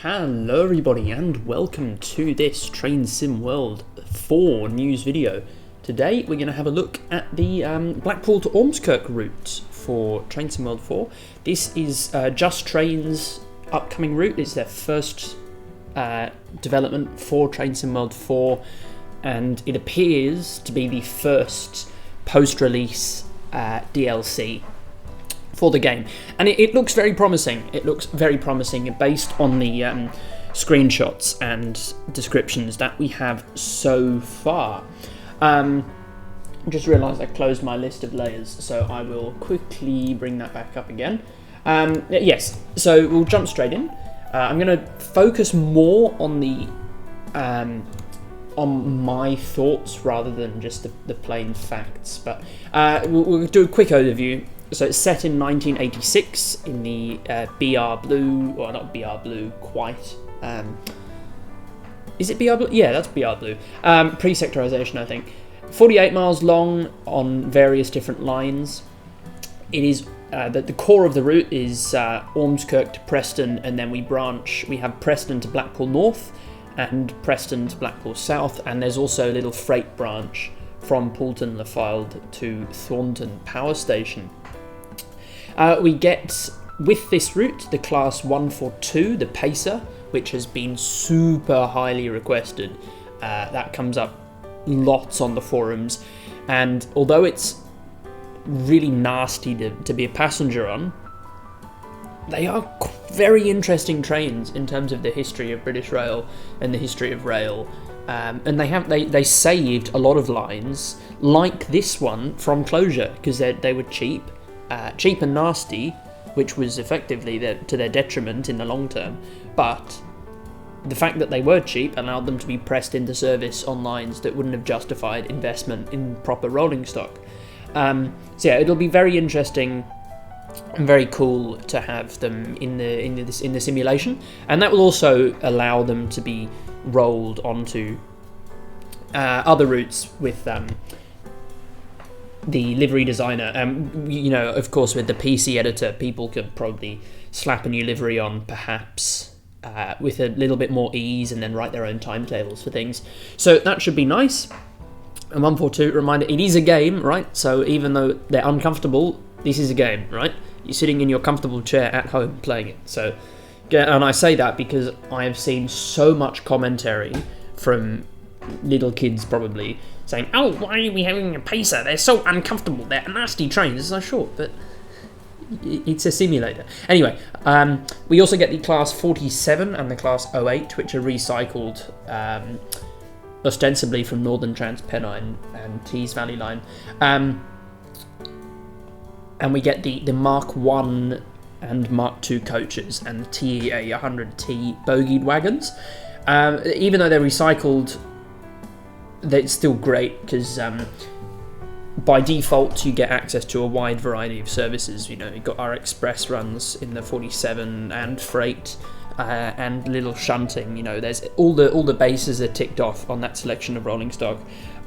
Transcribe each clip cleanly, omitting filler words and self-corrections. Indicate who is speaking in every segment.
Speaker 1: Hello everybody and welcome to this Train Sim World 4 news video. Today we're going to have a look at the Blackpool to Ormskirk route for Train Sim World 4. This is Just Train's upcoming route. It's their first development for Train Sim World 4, and it appears to be the first post-release DLC for the game, and it looks very promising. It looks very promising based on the screenshots and descriptions that we have so far. Just realised I closed my list of layers, so I will quickly bring that back up again. Yes, so we'll jump straight in. I'm going to focus more on the on my thoughts rather than just the plain facts, but we'll do a quick overview. So it's set in 1986 in the BR Blue, or not BR Blue quite. Is it BR Blue? Yeah, that's BR Blue. Pre-sectorization, I think. 48 miles long on various different lines. It is the core of the route is Ormskirk to Preston, and then we have Preston to Blackpool North and Preston to Blackpool South, and there's also a little freight branch from Poulton Le Fylde to Thornton Power Station. We get, with this route, the Class 142, the Pacer, which has been super highly requested. That comes up lots on the forums, and although it's really nasty to be a passenger on, they are very interesting trains in terms of the history of British Rail and the history of rail. And they saved a lot of lines, like this one, from closure, because they were cheap and nasty, which was effectively to their detriment in the long term. But the fact that they were cheap allowed them to be pressed into service on lines that wouldn't have justified investment in proper rolling stock. So yeah, it'll be very interesting and very cool to have them in the simulation, and that will also allow them to be rolled onto other routes with the livery designer. Of course, with the PC editor, people could probably slap a new livery on, perhaps with a little bit more ease, and then write their own timetables for things. So that should be nice. And 142, reminder, it is a game, right? So even though they're uncomfortable, this is a game, right? You're sitting in your comfortable chair at home playing it. So, and I say that because I have seen so much commentary from little kids probably saying, "Oh, why are we having a Pacer? They're so uncomfortable. They're nasty trains." So short, but it's a simulator. Anyway, we also get the Class 47 and the Class 08, which are recycled ostensibly from Northern Transpennine and Tees Valley Line. And we get the Mark 1 and Mark 2 coaches and the TEA 100T bogeyed wagons. Even though they're recycled, it's still great because by default you get access to a wide variety of services. You know, you've got our express runs in the 47 and freight and little shunting. You know, there's all the bases are ticked off on that selection of rolling stock.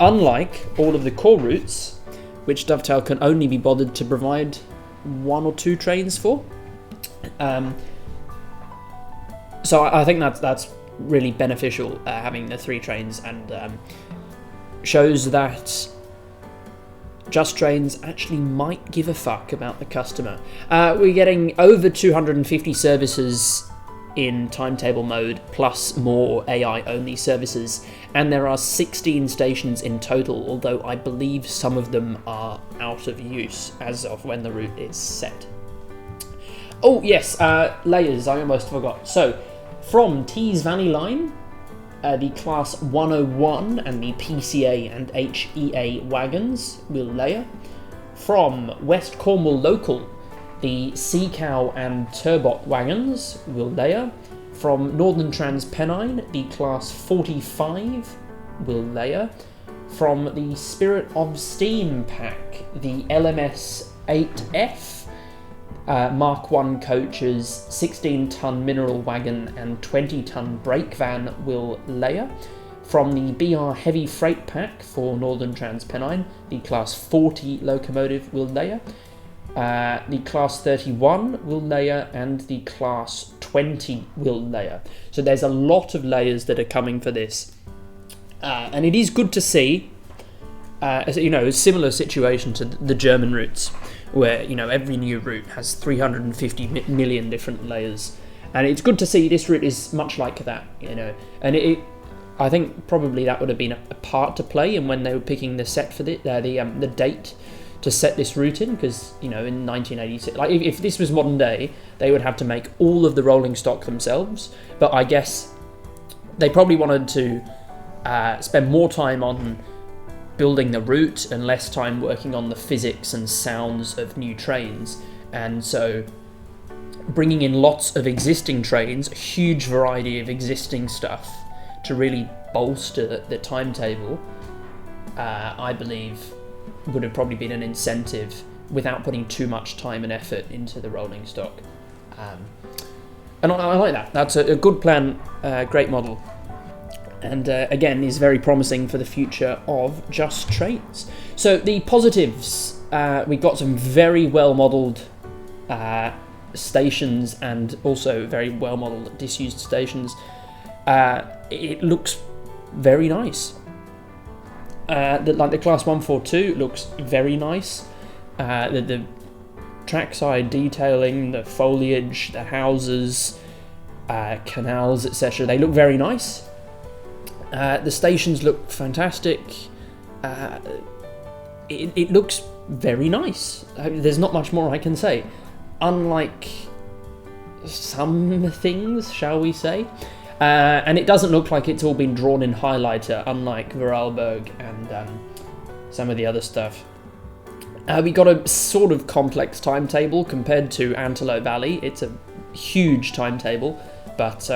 Speaker 1: Unlike all of the core routes, which Dovetail can only be bothered to provide one or two trains for. So I think that's really beneficial, having the three trains, and shows that Just Trains actually might give a fuck about the customer. We're getting over 250 services in timetable mode, plus more AI-only services, and there are 16 stations in total, although I believe some of them are out of use as of when the route is set. Oh yes, layers, I almost forgot. So, from Tees Valley Line, the Class 101 and the PCA and HEA wagons will layer. From West Cornwall Local, the Sea Cow and Turbot wagons will layer. From Northern Transpennine, the Class 45 will layer. From the Spirit of Steam pack, the LMS 8F, Mark 1 coaches, 16-ton mineral wagon and 20-ton brake van will layer. From the BR Heavy Freight pack for Northern Transpennine, the Class 40 locomotive will layer. The Class 31 will layer, and the Class 20 wheel layer. So there's a lot of layers that are coming for this. And it is good to see, a similar situation to the German routes, where, every new route has 350 million different layers. And it's good to see this route is much like that, And I think probably that would have been a part to play in when they were picking the set for the date to set this route in, because in 1986, like if this was modern day, they would have to make all of the rolling stock themselves. But I guess they probably wanted to spend more time on building the route and less time working on the physics and sounds of new trains, and so bringing in lots of existing trains, a huge variety of existing stuff to really bolster the timetable, I believe would have probably been an incentive without putting too much time and effort into the rolling stock. And I like that. That's a good plan, great model. And again, is very promising for the future of Just Trains. So the positives, we got some very well modelled stations and also very well modelled disused stations. It looks very nice. The Class 142 looks very nice. The trackside detailing, the foliage, the houses, canals, etc. They look very nice. The stations look fantastic. It looks very nice. There's not much more I can say. Unlike some things, shall we say. And it doesn't look like it's all been drawn in highlighter, unlike Vorarlberg and some of the other stuff. We got a sort of complex timetable compared to Antelope Valley. It's a huge timetable, but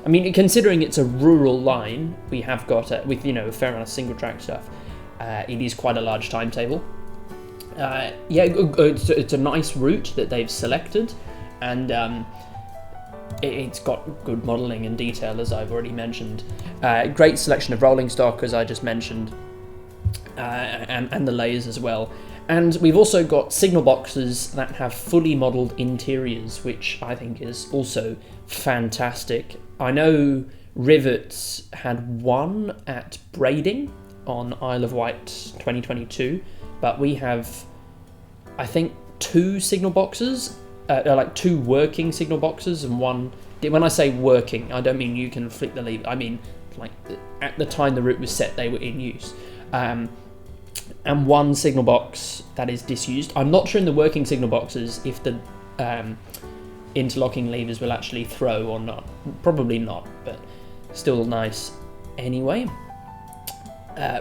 Speaker 1: considering it's a rural line, we have got with a fair amount of single track stuff. It is quite a large timetable. It's a nice route that they've selected, and it's got good modelling and detail, as I've already mentioned. Great selection of rolling stock, as I just mentioned, and the layers as well. And we've also got signal boxes that have fully modelled interiors, which I think is also fantastic. I know Rivets had one at Brading on Isle of Wight 2022, but we have, I think, two signal boxes, like two working signal boxes, and one. When I say working, I don't mean you can flick the lever. I mean, like, at the time the route was set, they were in use. And one signal box that is disused. I'm not sure in the working signal boxes if the interlocking levers will actually throw or not. Probably not, but still nice anyway.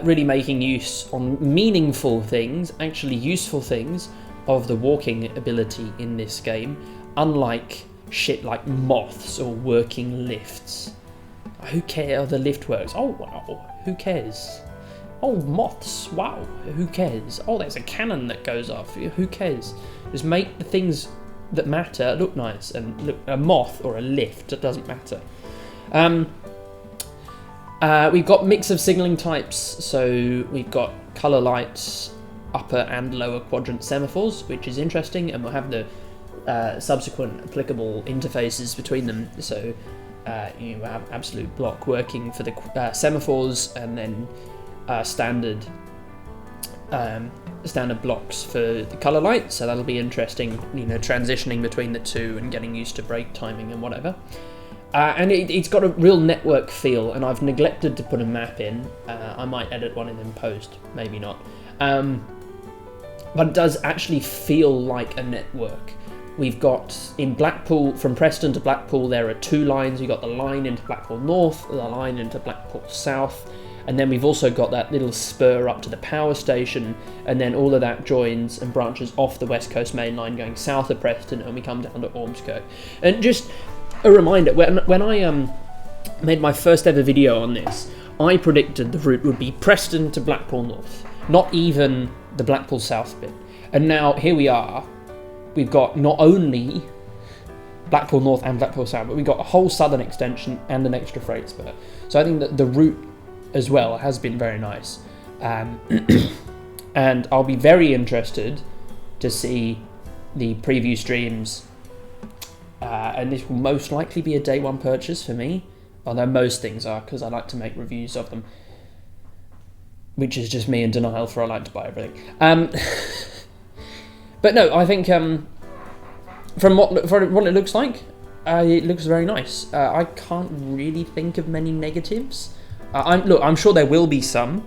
Speaker 1: Really making use on meaningful things, actually useful things, of the walking ability in this game, unlike shit like moths or working lifts. Who cares? The lift works. Oh wow, who cares? Oh, moths, wow, who cares? Oh, there's a cannon that goes off, who cares? Just make the things that matter look nice, and look, a moth or a lift, it doesn't matter. We've got mix of signalling types, so we've got colour lights, upper and lower quadrant semaphores, which is interesting, and we'll have the subsequent applicable interfaces between them, so you have absolute block working for the semaphores, and then standard blocks for the colour lights, so that'll be interesting, transitioning between the two and getting used to brake timing and whatever. And it's got a real network feel, and I've neglected to put a map in. I might edit one in post, maybe not. But it does actually feel like a network. We've got, in Blackpool, from Preston to Blackpool, there are two lines. You've got the line into Blackpool North, the line into Blackpool South, and then we've also got that little spur up to the power station, and then all of that joins and branches off the West Coast Main Line going south of Preston, and we come down to Ormskirk. And just a reminder, when I made my first ever video on this, I predicted the route would be Preston to Blackpool North, not even the Blackpool South bit. And now here we are. We've got not only Blackpool North and Blackpool South, but we've got a whole southern extension and an extra freight spur. So I think that the route as well has been very nice. And I'll be very interested to see the preview streams and this will most likely be a day one purchase for me, although most things are, because I like to make reviews of them, which is just me in denial for I like to buy everything. But no, I think from what it looks like, it looks very nice. I can't really think of many negatives. I'm sure there will be some,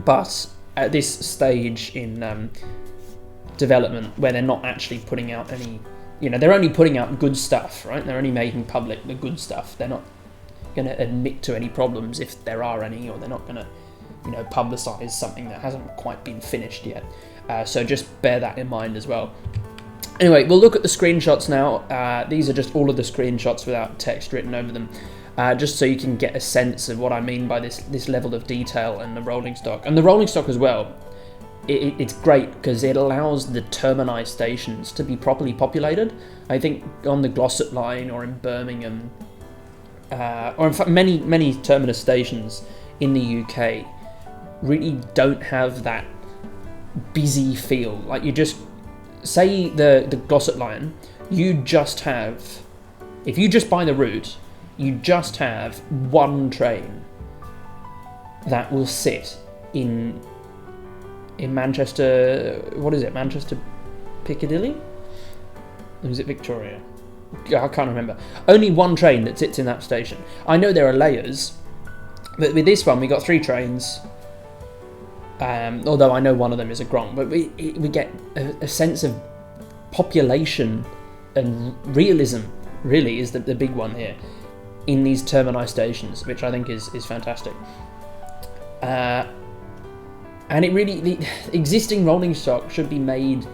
Speaker 1: but at this stage in development, where they're not actually putting out any, they're only putting out good stuff, right? They're only making public the good stuff. They're not going to admit to any problems if there are any, or they're not going to, publicise something that hasn't quite been finished yet. So just bear that in mind as well. Anyway, we'll look at the screenshots now. These are just all of the screenshots without text written over them, just so you can get a sense of what I mean by this level of detail and the rolling stock. And the rolling stock as well, it's great because it allows the termini stations to be properly populated. I think on the Glossop line or in Birmingham, or in fact many terminus stations in the UK really don't have that busy feel. Like, you just say the Glossop line, you just have, if you just buy the route, you just have one train that will sit in Manchester. What is it? Manchester Piccadilly? Or is it Victoria? I can't remember. Only one train that sits in that station. I know there are layers, but with this one we got 3 trains. Although I know one of them is a Gronk, but we get a sense of population and realism, really, is the big one here, in these termini stations, which I think is fantastic. And it really, the existing rolling stock should be made,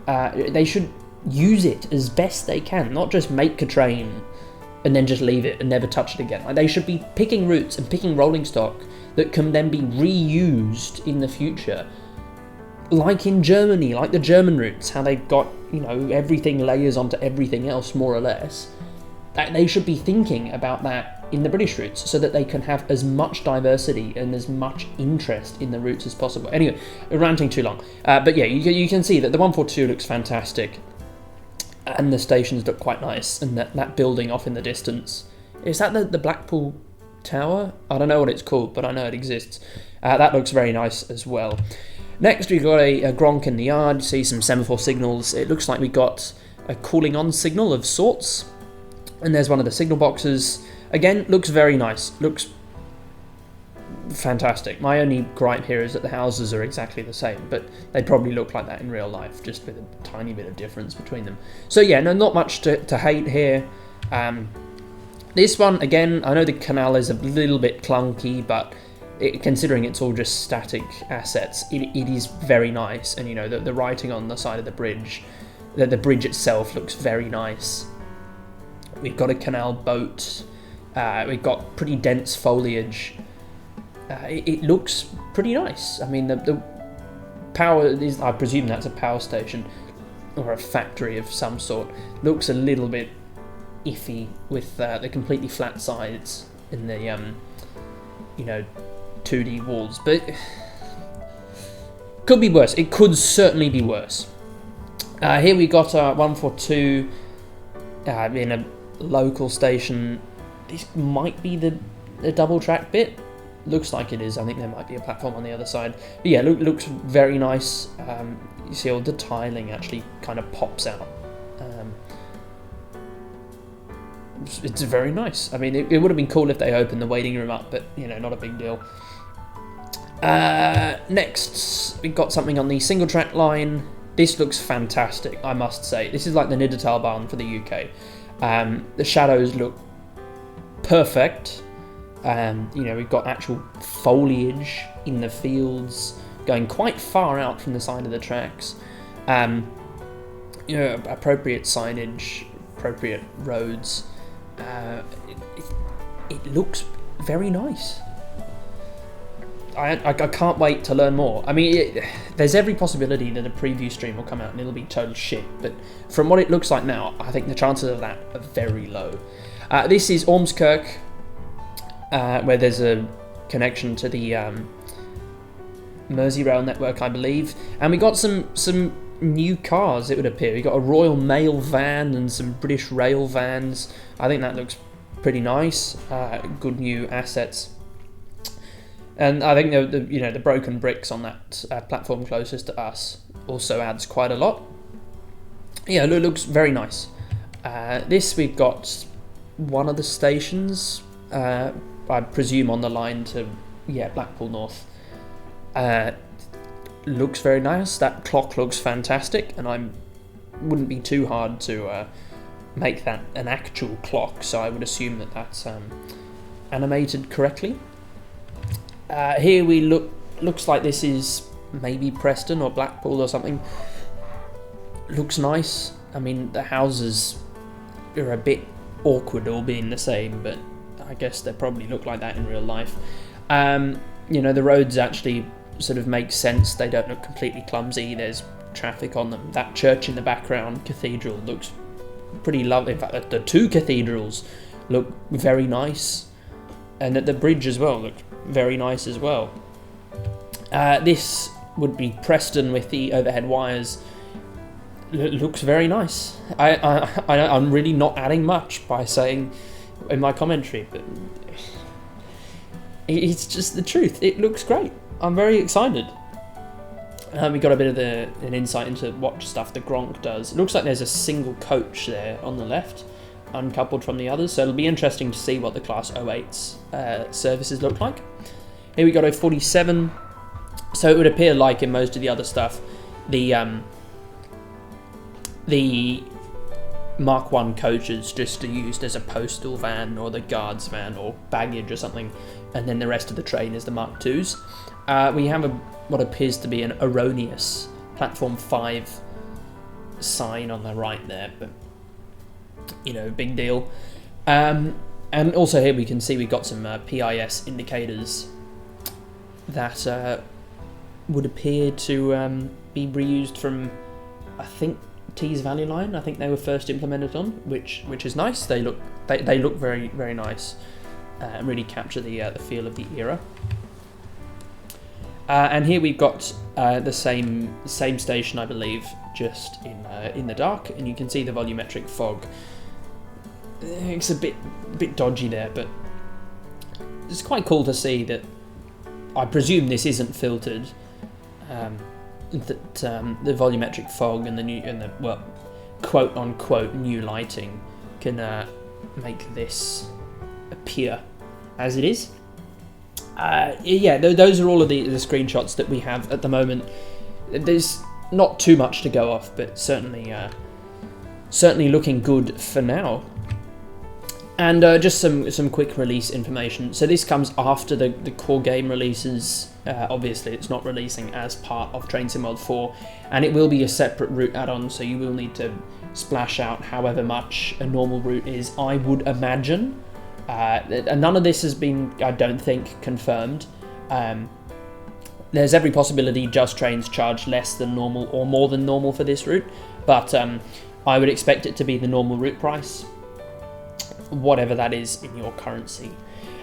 Speaker 1: they should use it as best they can, not just make a train and then just leave it and never touch it again. Like, they should be picking routes and picking rolling stock that can then be reused in the future, like in Germany, like the German routes, how they've got, everything layers onto everything else, more or less. That they should be thinking about that in the British routes, so that they can have as much diversity and as much interest in the routes as possible. Anyway, ranting too long. But yeah, you can see that the 142 looks fantastic, and the stations look quite nice, and that building off in the distance. Is that the Blackpool Tower? I don't know what it's called, but I know it exists. That looks very nice as well. Next, we've got a Gronk in the yard. You see some semaphore signals. It looks like we got a cooling on signal of sorts. And there's one of the signal boxes. Again, looks very nice. Looks fantastic. My only gripe here is that the houses are exactly the same, but they probably look like that in real life, just with a tiny bit of difference between them. So yeah, no, not much to hate here. This one, again, I know the canal is a little bit clunky, but considering it's all just static assets, it is very nice. And the writing on the side of the bridge itself looks very nice. We've got a canal boat. We've got pretty dense foliage. It looks pretty nice. I mean, the power is, I presume that's a power station or a factory of some sort. Looks a little bit iffy with the completely flat sides and the 2D walls, but could be worse. It could certainly be worse. Here we got 142 in a local station. This might be the double track bit. Looks like it is. I think there might be a platform on the other side. But yeah, looks very nice. You see all the tiling actually kind of pops out. It's very nice. I mean, it would have been cool if they opened the waiting room up, but not a big deal. Next, we got something on the single track line. This looks fantastic, I must say. This is like the Niddertalbahn for the UK. The shadows look perfect. We've got actual foliage in the fields going quite far out from the side of the tracks. Appropriate signage, appropriate roads. It looks very nice. I can't wait to learn more. I mean, there's every possibility that a preview stream will come out and it'll be total shit, but from what it looks like now, I think the chances of that are very low. This is Ormskirk, where there's a connection to the Merseyrail network, I believe, and we got some new cars, it would appear. We've got a Royal Mail van and some British Rail vans. I think that looks pretty nice. Good new assets. And I think the broken bricks on that platform closest to us also adds quite a lot. Yeah, it looks very nice. This, we've got one of the stations, I presume on the line to Blackpool North. Looks very nice. That clock looks fantastic, and wouldn't be too hard to make that an actual clock, so I would assume that that's animated correctly. Here looks like this is maybe Preston or Blackpool or something. Looks nice. I mean, the houses are a bit awkward all being the same, but I guess they probably look like that in real life. The roads actually sort of make sense. They don't look completely clumsy. There's traffic on them. That church in the background, cathedral, looks pretty lovely. In fact, the two cathedrals look very nice, and the bridge as well looked very nice as well. This would be Preston with the overhead wires. Looks very nice. I'm really not adding much by saying in my commentary, but it's just the truth. It looks great. I'm very excited. We got a bit of an insight into what stuff the Gronk does. It looks like there's a single coach there on the left, uncoupled from the others, so it'll be interesting to see what the Class 08's services look like. Here we got a 47. So it would appear, like in most of the other stuff, the Mark 1 coaches just are used as a postal van or the guards van or baggage or something, and then the rest of the train is the Mark 2s. We have what appears to be an erroneous Platform 5 sign on the right there, but big deal. And also here we can see we've got some PIS indicators that would appear to be reused from, I think, Tees Valley Line. I think they were first implemented on, which is nice. They look very, very nice and really capture the feel of the era. And here we've got the same station, I believe, just in the dark, and you can see the volumetric fog. It's a bit dodgy there, but it's quite cool to see that. I presume this isn't filtered. That the volumetric fog and the quote unquote new lighting can make this appear as it is. Those are all of the screenshots that we have at the moment. There's not too much to go off, but certainly looking good for now. And just some quick release information. So this comes after the core game releases. Obviously, it's not releasing as part of Train Sim World 4, and it will be a separate route add-on, so you will need to splash out however much a normal route is, I would imagine. None of this has been, I don't think, confirmed. There's every possibility Just Trains charge less than normal or more than normal for this route, but I would expect it to be the normal route price, whatever that is in your currency.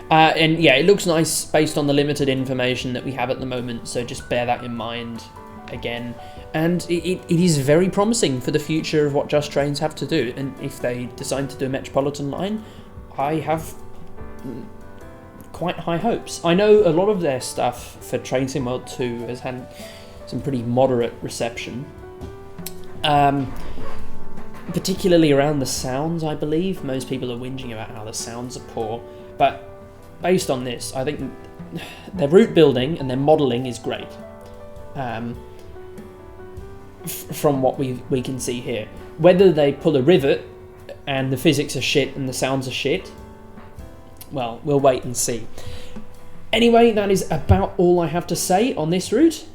Speaker 1: And yeah, it looks nice based on the limited information that we have at the moment, so just bear that in mind again. And it is very promising for the future of what Just Trains have to do, and if they decide to do a Metropolitan line, I have quite high hopes. I know a lot of their stuff for Train Sim World 2 has had some pretty moderate reception. Particularly around the sounds, I believe. Most people are whinging about how the sounds are poor, but based on this, I think their route building and their modelling is great. From what we can see here. Whether they pull a rivet and the physics are shit and the sounds are shit, well, we'll wait and see. Anyway, that is about all I have to say on this route.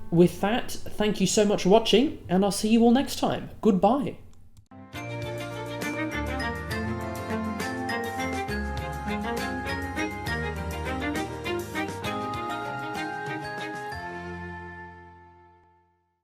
Speaker 1: With that, thank you so much for watching, and I'll see you all next time. Goodbye.